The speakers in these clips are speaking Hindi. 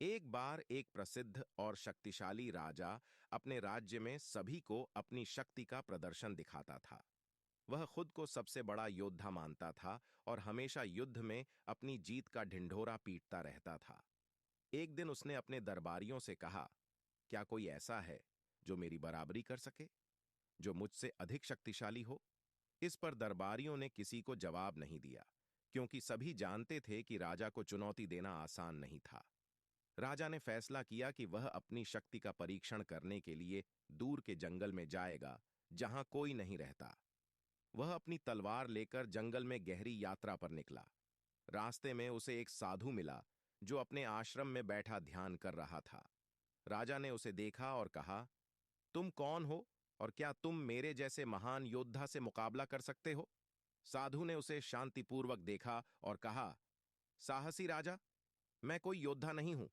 एक बार एक प्रसिद्ध और शक्तिशाली राजा अपने राज्य में सभी को अपनी शक्ति का प्रदर्शन दिखाता था। वह खुद को सबसे बड़ा योद्धा मानता था और हमेशा युद्ध में अपनी जीत का ढिंढोरा पीटता रहता था। एक दिन उसने अपने दरबारियों से कहा, क्या कोई ऐसा है जो मेरी बराबरी कर सके, जो मुझसे अधिक शक्तिशाली हो? इस पर दरबारियों ने किसी को जवाब नहीं दिया, क्योंकि सभी जानते थे कि राजा को चुनौती देना आसान नहीं था। राजा ने फैसला किया कि वह अपनी शक्ति का परीक्षण करने के लिए दूर के जंगल में जाएगा, जहां कोई नहीं रहता। वह अपनी तलवार लेकर जंगल में गहरी यात्रा पर निकला। रास्ते में उसे एक साधु मिला जो अपने आश्रम में बैठा ध्यान कर रहा था। राजा ने उसे देखा और कहा, तुम कौन हो और क्या तुम मेरे जैसे महान योद्धा से मुकाबला कर सकते हो? साधु ने उसे शांतिपूर्वक देखा और कहा, साहसी राजा, मैं कोई योद्धा नहीं हूं,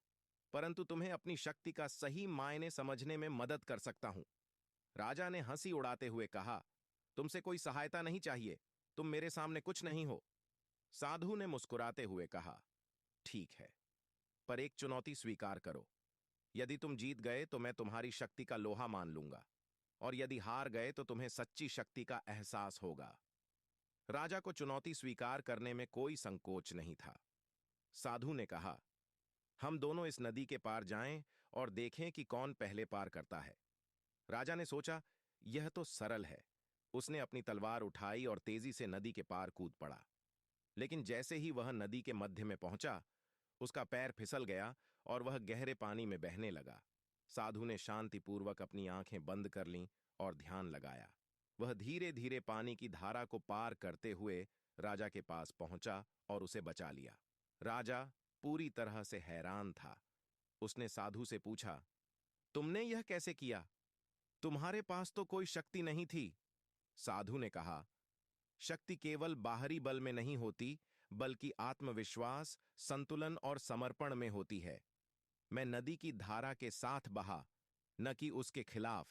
परंतु तुम्हें अपनी शक्ति का सही मायने समझने में मदद कर सकता हूं। राजा ने हंसी उड़ाते हुए कहा, तुमसे कोई सहायता नहीं चाहिए, तुम मेरे सामने कुछ नहीं हो। साधु ने मुस्कुराते हुए कहा, ठीक है, पर एक चुनौती स्वीकार करो। यदि तुम जीत गए तो मैं तुम्हारी शक्ति का लोहा मान लूंगा, और यदि हार गए तो तुम्हें सच्ची शक्ति का एहसास होगा। राजा को चुनौती स्वीकार करने में कोई संकोच नहीं था। साधु ने कहा, हम दोनों इस नदी के पार जाएं और देखें कि कौन पहले पार करता है। राजा ने सोचा, यह तो सरल है। उसने अपनी तलवार उठाई और तेजी से नदी के पार कूद पड़ा। लेकिन जैसे ही वह नदी के मध्य में पहुंचा, उसका पैर फिसल गया और वह गहरे पानी में बहने लगा। साधु ने शांतिपूर्वक अपनी आंखें बंद कर लीं और ध्यान लगाया। वह धीरे धीरे पानी की धारा को पार करते हुए राजा के पास पहुंचा और उसे बचा लिया। राजा पूरी तरह से हैरान था। उसने साधु से पूछा, तुमने यह कैसे किया? तुम्हारे पास तो कोई शक्ति नहीं थी। साधु ने कहा, शक्ति केवल बाहरी बल में नहीं होती, बल्कि आत्मविश्वास, संतुलन और समर्पण में होती है। मैं नदी की धारा के साथ बहा, न कि उसके खिलाफ।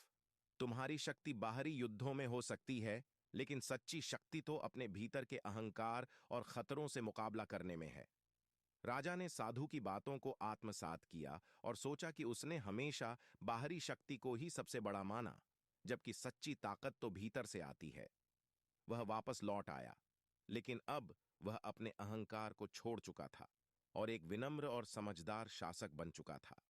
तुम्हारी शक्ति बाहरी युद्धों में हो सकती है, लेकिन सच्ची शक्ति तो अपने भीतर के अहंकार और खतरों से मुकाबला करने में है। राजा ने साधु की बातों को आत्मसात किया और सोचा कि उसने हमेशा बाहरी शक्ति को ही सबसे बड़ा माना, जबकि सच्ची ताकत तो भीतर से आती है। वह वापस लौट आया, लेकिन अब वह अपने अहंकार को छोड़ चुका था और एक विनम्र और समझदार शासक बन चुका था।